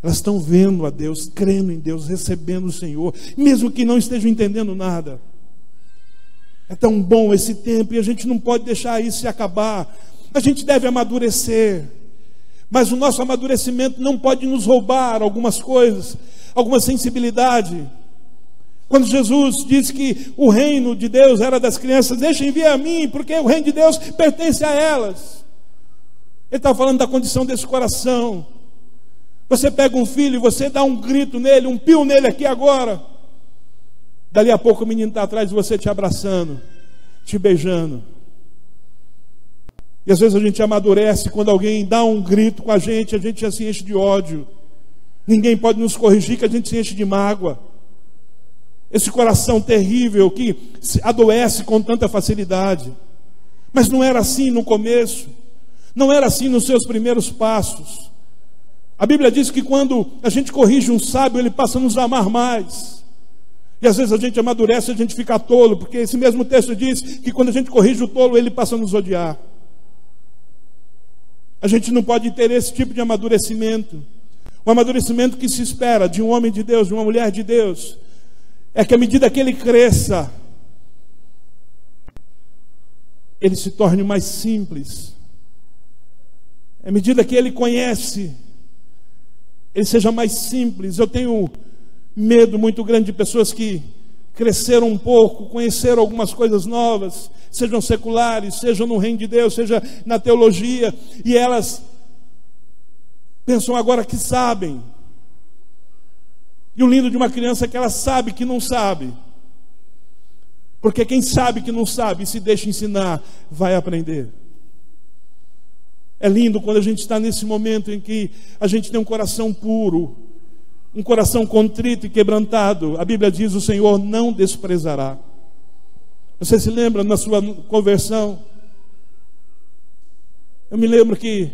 Elas estão vendo a Deus, crendo em Deus, recebendo o Senhor, mesmo que não estejam entendendo nada. É tão bom esse tempo e a gente não pode deixar isso se acabar. A gente deve amadurecer, mas o nosso amadurecimento não pode nos roubar algumas coisas, alguma sensibilidade. Quando Jesus disse que o reino de Deus era das crianças: deixem vir a mim, porque o reino de Deus pertence a elas. Ele está falando da condição desse coração. Você pega um filho e você dá um grito nele, um pio nele aqui agora. Dali a pouco o menino está atrás de você te abraçando, te beijando. E às vezes a gente amadurece quando alguém dá um grito com a gente já se enche de ódio. Ninguém pode nos corrigir, que a gente se enche de mágoa. Esse coração terrível que adoece com tanta facilidade. Mas não era assim no começo. Não era assim nos seus primeiros passos. A Bíblia diz que quando a gente corrige um sábio, ele passa a nos amar mais. E às vezes a gente amadurece e a gente fica tolo, porque esse mesmo texto diz que quando a gente corrige o tolo, ele passa a nos odiar. A gente não pode ter esse tipo de amadurecimento. O amadurecimento que se espera de um homem de Deus, de uma mulher de Deus, é que à medida que ele cresça, ele se torne mais simples. À medida que ele conhece, ele seja mais simples. Eu tenho medo muito grande de pessoas que cresceram um pouco, conheceram algumas coisas novas, sejam seculares, sejam no reino de Deus, seja na teologia, e elas pensam agora que sabem. E o lindo de uma criança é que ela sabe que não sabe, porque quem sabe que não sabe e se deixa ensinar, vai aprender. É lindo quando a gente está nesse momento em que a gente tem um coração puro, um coração contrito e quebrantado. A Bíblia diz: o Senhor não desprezará. Você se lembra na sua conversão? Eu me lembro que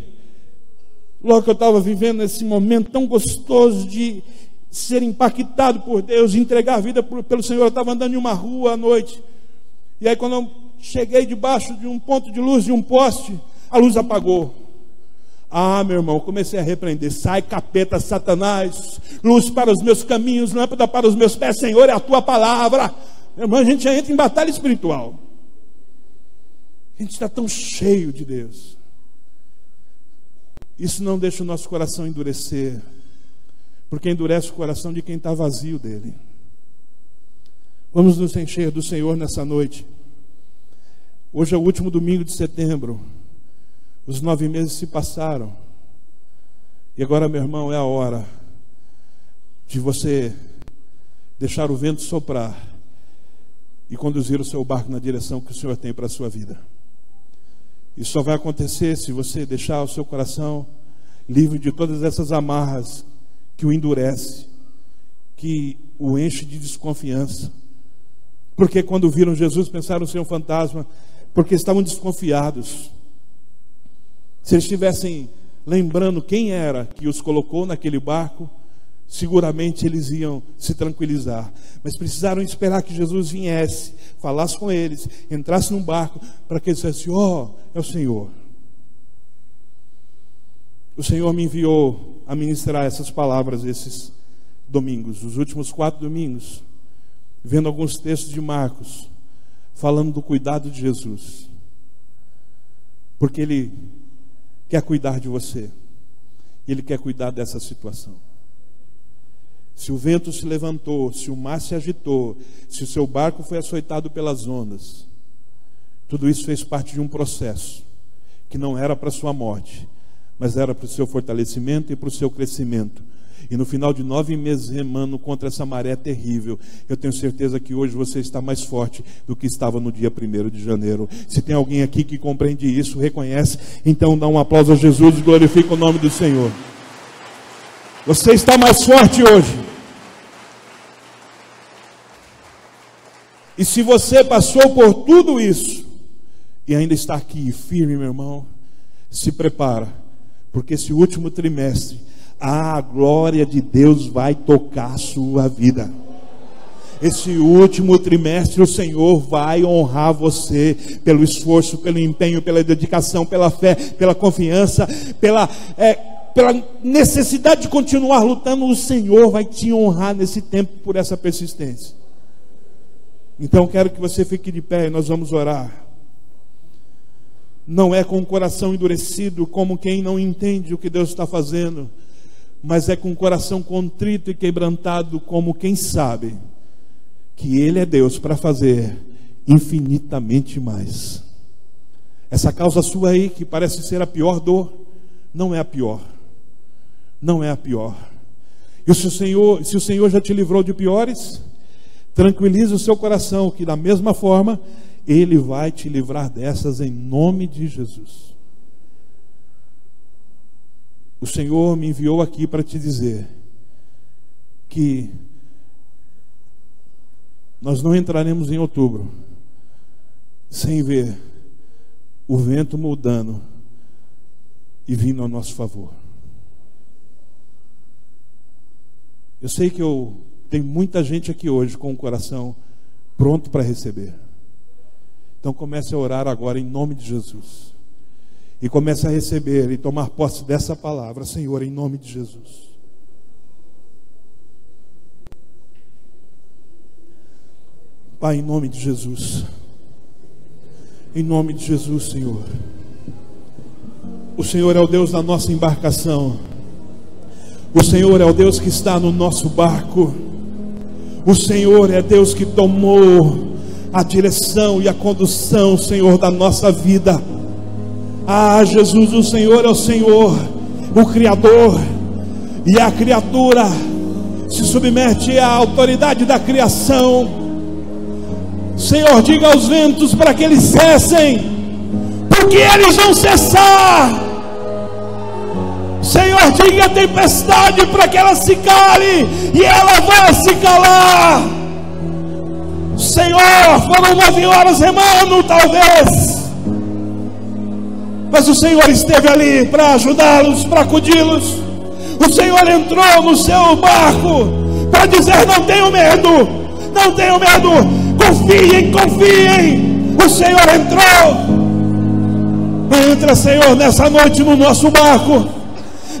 logo que eu estava vivendo esse momento tão gostoso de ser impactado por Deus, de entregar a vida pelo Senhor, eu estava andando em uma rua à noite, e aí quando eu cheguei debaixo de um ponto de luz, de um poste, a luz apagou. Ah, meu irmão, comecei a repreender: sai, capeta, Satanás, luz para os meus caminhos, lâmpada para os meus pés, Senhor, é a tua palavra. Meu irmão, a gente já entra em batalha espiritual. A gente está tão cheio de Deus. Isso não deixa o nosso coração endurecer, porque endurece o coração de quem está vazio dele. Vamos nos encher do Senhor nessa noite. Hoje é o último domingo de setembro. Os 9 meses se passaram. E agora, meu irmão, é a hora de você deixar o vento soprar e conduzir o seu barco na direção que o Senhor tem para a sua vida. Isso só vai acontecer se você deixar o seu coração livre de todas essas amarras que o endurece, que o enche de desconfiança. Porque quando viram Jesus pensaram ser um fantasma, porque estavam desconfiados. Se eles tivessem lembrando quem era que os colocou naquele barco, seguramente eles iam se tranquilizar. Mas precisaram esperar que Jesus viesse, falasse com eles, entrasse num barco, para que eles dissessem: ó, é o Senhor. O Senhor me enviou a ministrar essas palavras esses domingos, os últimos 4 domingos, vendo alguns textos de Marcos, falando do cuidado de Jesus, porque Ele quer cuidar de você, Ele quer cuidar dessa situação. Se o vento se levantou, se o mar se agitou, se o seu barco foi açoitado pelas ondas, tudo isso fez parte de um processo que não era para a sua morte, mas era para o seu fortalecimento e para o seu crescimento. E no final de 9 meses remando contra essa maré terrível, eu tenho certeza que hoje você está mais forte do que estava no dia 1º de janeiro. Se tem alguém aqui que compreende isso, reconhece, então dá um aplauso a Jesus e glorifica o nome do Senhor. Você está mais forte hoje. E se você passou por tudo isso e ainda está aqui firme, meu irmão, se prepara, porque esse último trimestre a glória de Deus vai tocar a sua vida. Esse último trimestre o Senhor vai honrar você pelo esforço, pelo empenho, pela dedicação, pela fé, pela confiança, pela necessidade de continuar lutando. O Senhor vai te honrar nesse tempo por essa persistência. Então quero que você fique de pé e nós vamos orar. Não é com o coração endurecido, como quem não entende o que Deus está fazendo, mas é com o coração contrito e quebrantado, como quem sabe que Ele é Deus para fazer infinitamente mais. Essa causa sua aí, que parece ser a pior dor, não é a pior. Não é a pior. E se o Senhor já te livrou de piores, tranquilize o seu coração, que da mesma forma Ele vai te livrar dessas em nome de Jesus. O Senhor me enviou aqui para te dizer que nós não entraremos em outubro sem ver o vento mudando e vindo ao nosso favor. Eu sei que tem muita gente aqui hoje com o coração pronto para receber. Então comece a orar agora em nome de Jesus. E comece a receber e tomar posse dessa palavra, Senhor, em nome de Jesus. Pai, em nome de Jesus. Em nome de Jesus, Senhor. O Senhor é o Deus da nossa embarcação. O Senhor é o Deus que está no nosso barco. O Senhor é Deus que tomou a direção e a condução, Senhor, da nossa vida. Ah, Jesus, o Senhor é o Senhor, o Criador, e a criatura se submete à autoridade da criação. Senhor, diga aos ventos para que eles cessem, porque eles vão cessar. Senhor, diga à tempestade para que ela se cale, e ela vai se calar. Senhor, foram 9 horas remando, talvez, mas o Senhor esteve ali para ajudá-los, para acudi-los. O Senhor entrou no seu barco para dizer: não tenham medo, não tenham medo, confiem, confiem. O Senhor entrou. Entra, Senhor, nessa noite no nosso barco.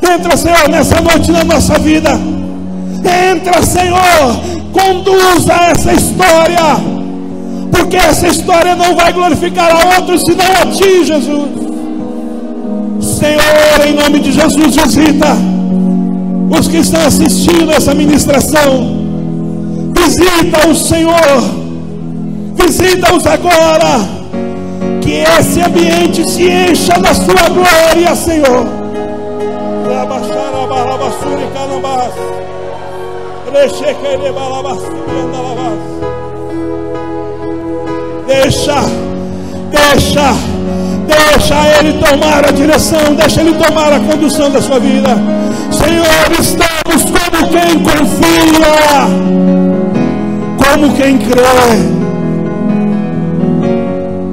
Entra, Senhor, nessa noite na nossa vida. Entra, Senhor, conduza essa história, porque essa história não vai glorificar a outros senão a Ti, Jesus. Senhor, em nome de Jesus, visita os que estão assistindo essa ministração. Visita-os, Senhor. Visita-os agora. Que esse ambiente se encha da sua glória, Senhor. Deixa Ele tomar a direção, deixa Ele tomar a condução da sua vida. Senhor, estamos como quem confia, como quem crê.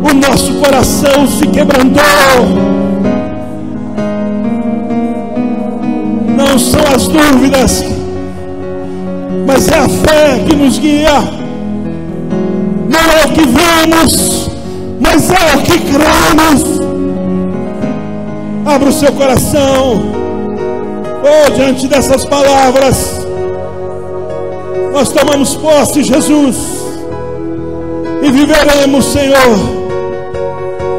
O nosso coração se quebrantou. são as dúvidas, mas é a fé que nos guia. Não é o que vemos, mas é o que cremos. Abra o seu coração. Oh, diante dessas palavras, nós tomamos posse, Jesus, e viveremos, Senhor,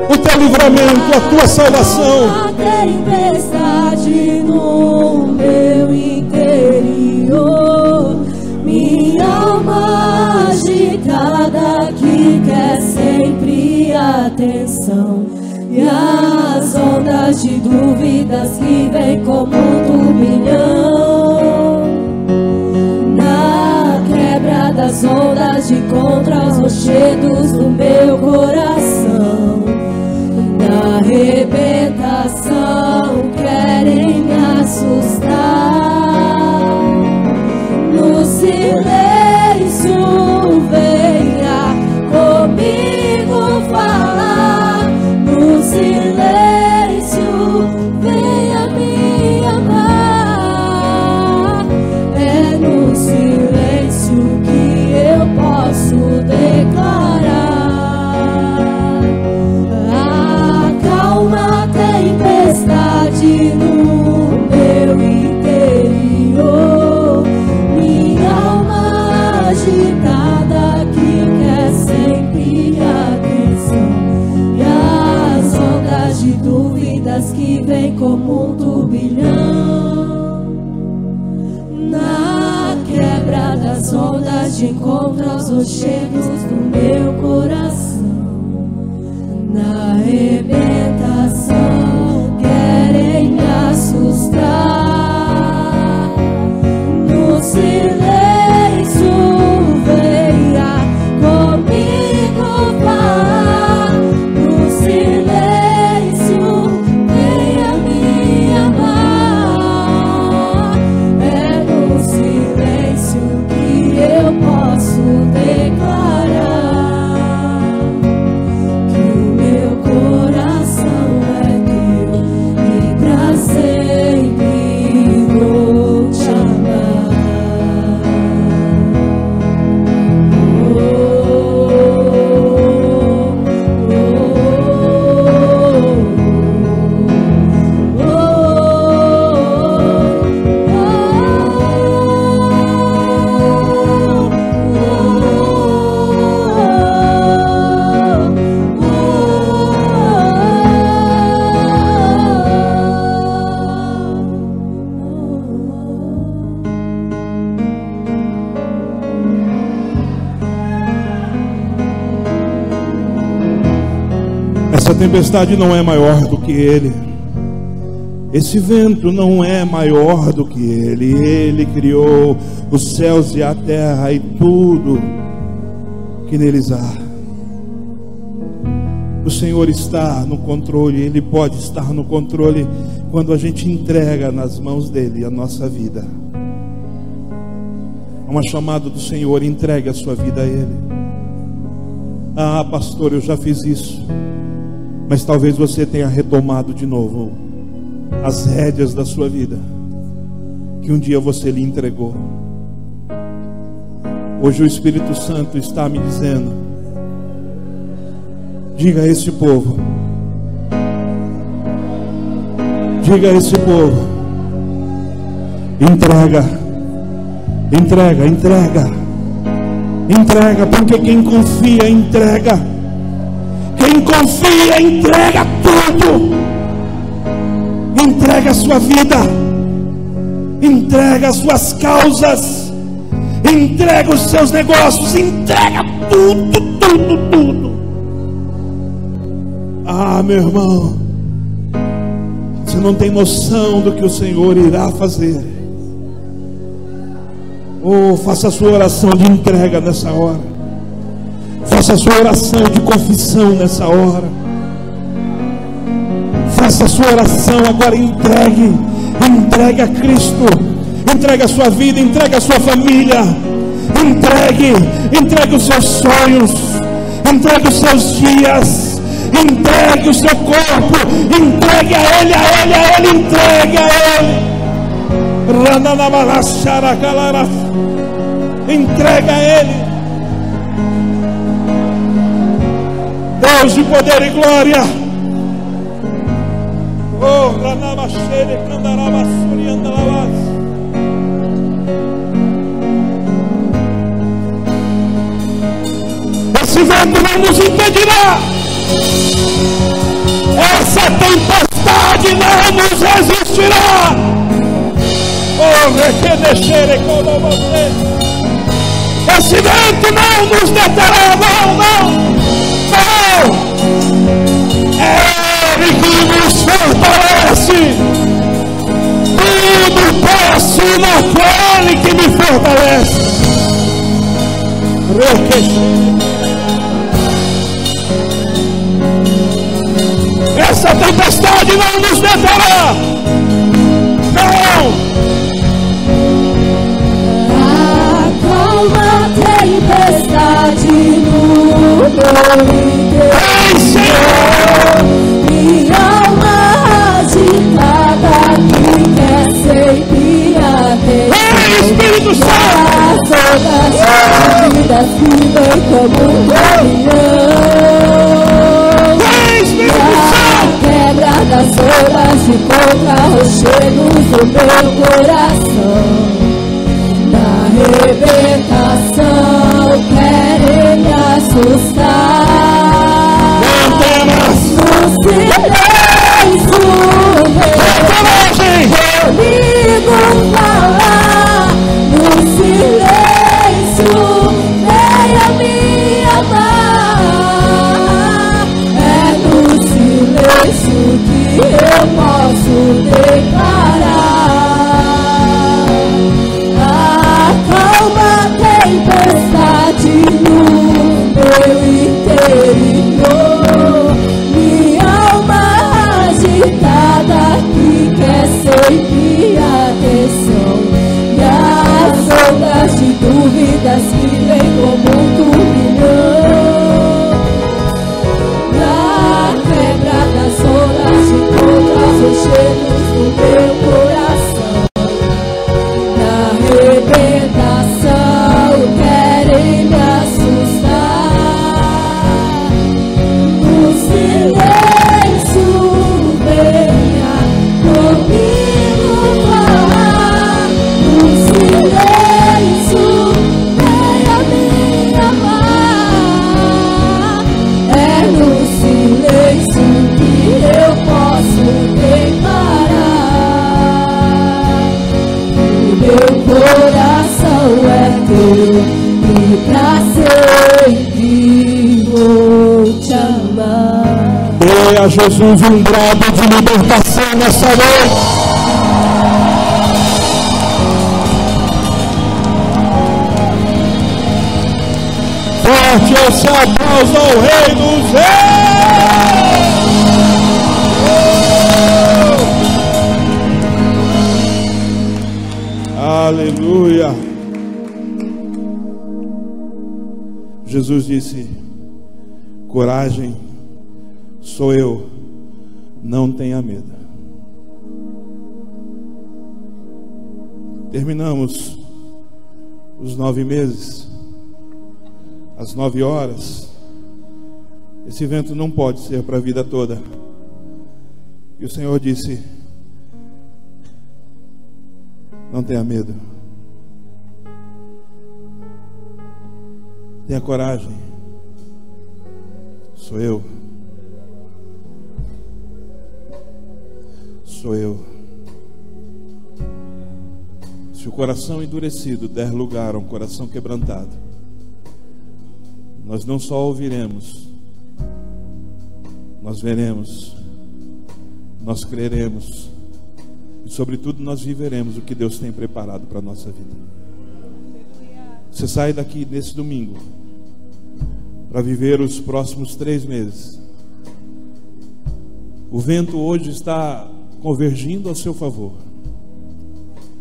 o teu livramento, a tua salvação. A tempestade no meu interior, minha alma agitada que quer sempre atenção, e as ondas de dúvidas que vêm como um turbilhão. Na quebra das ondas de contra os rochedos do meu coração, na arrebentação querem me assustar. No silêncio venha comigo falar. No silêncio venha me amar. É no silêncio que eu posso declarar. Acalma a tempestade no meu interior, minha alma agitada que quer sempre atenção, e as ondas de dúvidas que vêm como um turbilhão. Na quebra das ondas de encontro aos rochedos do meu coração, na arrebentação querem me assustar. No silêncio venha comigo falar. No silêncio venha me amar. É no silêncio que eu posso declarar que o meu coração é teu e pra sempre vou te amar. Essa tempestade não é maior do que Ele. Esse vento não é maior do que Ele. Ele criou os céus e a terra e tudo que neles há. O Senhor está no controle. Ele pode estar no controle quando a gente entrega nas mãos dEle a nossa vida. É uma chamada do Senhor: entregue a sua vida a Ele. Ah, pastor, eu já fiz isso. Mas talvez você tenha retomado de novo as rédeas da sua vida que um dia você lhe entregou. Hoje o Espírito Santo está me dizendo: diga a esse povo, diga a esse povo, entrega, entrega, entrega, entrega, porque quem confia entrega. Quem confia, entrega tudo. Entrega a sua vida, entrega as suas causas, entrega os seus negócios, entrega tudo, tudo, tudo. Ah, meu irmão, você não tem noção do que o Senhor irá fazer. Oh, faça a sua oração de entrega nessa hora. Faça a sua oração de confissão nessa hora. Faça a sua oração agora. Entregue, entregue a Cristo. Entregue a sua vida, entregue a sua família. Entregue, entregue os seus sonhos. Entregue os seus dias. Entregue o seu corpo. Entregue a Ele, a Ele, a Ele. Entregue a Ele. Entrega a Ele, Deus de poder e glória. Oh, esse vento não nos impedirá, essa tempestade não nos resistirá. Oh, requecer como você. Esse vento não nos deterá, não. É Ele que nos fortalece. Tudo posso naquele que me fortalece. Essa tempestade não nos deterá. Não. Acalma a tempestade no meu interior. Minha alma agitada que quer sempre atenção. Espírito Santo, as vidas que vem como um turbilhão. A quebra das ondas de contra-rochedos do meu coração. Arrebentação, querem me assustar. No silêncio, comigo falar. No silêncio, venha me amar. É no silêncio que eu posso declarar. Tempestade no meu interior. Minha alma agitada que quer sempre atenção. E as ondas de dúvidas que vem como um turbilhão. Na quebra das ondas de contra-rochedos do meu coração. Na arrebentação querem me assustar. No silêncio, venha comigo falar. No silêncio, venha me amar. É no silêncio que eu posso declarar. O meu coração é teu. E pra sempre vou te amar. Dê a Jesus um brado de libertação nessa noite. Forte esse aplauso ao Rei dos Reis. Aleluia. Jesus disse: coragem, sou eu, não tenha medo. Terminamos os 9 meses, às 9 horas. Esse evento não pode ser para a vida toda. E o Senhor disse: não tenha medo. Tenha coragem. Sou eu. Sou eu. Se o coração endurecido der lugar a um coração quebrantado, nós não só ouviremos, nós veremos, nós creremos e, sobretudo, nós viveremos o que Deus tem preparado para a nossa vida. Você sai daqui nesse domingo para viver os próximos 3 meses. O vento hoje está convergindo ao seu favor.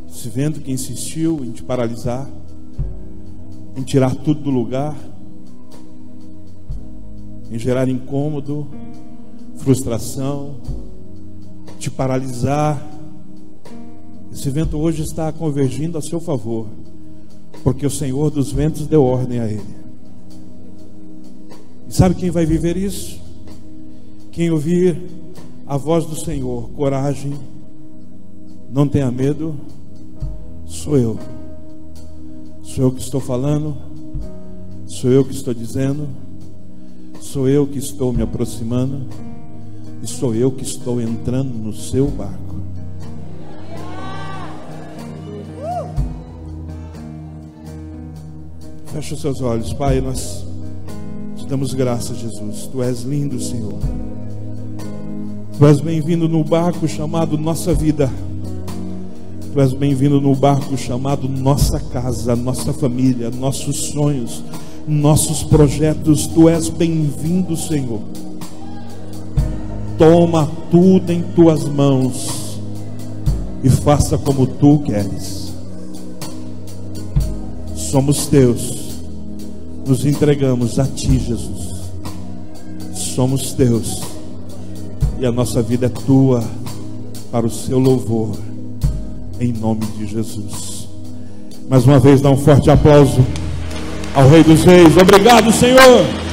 Esse vento que insistiu em te paralisar, em tirar tudo do lugar, em gerar incômodo, frustração, te paralisar. Esse vento hoje está convergindo a seu favor, porque o Senhor dos ventos deu ordem a ele. E sabe quem vai viver isso? Quem ouvir a voz do Senhor, coragem, não tenha medo, sou eu. Sou eu que estou falando, sou eu que estou dizendo, sou eu que estou me aproximando, e sou eu que estou entrando no seu barco. Fecha os seus olhos. Pai, nós te damos graças, Jesus. Tu és lindo, Senhor. Tu és bem-vindo no barco chamado nossa vida. Tu és bem-vindo no barco chamado nossa casa, nossa família, nossos sonhos, nossos projetos. Tu és bem-vindo, Senhor. Toma tudo em tuas mãos e faça como tu queres. Somos teus. Nos entregamos a ti, Jesus. Somos teus. E a nossa vida é tua, para o seu louvor, em nome de Jesus. Mais uma vez, dá um forte aplauso ao Rei dos Reis. Obrigado, Senhor.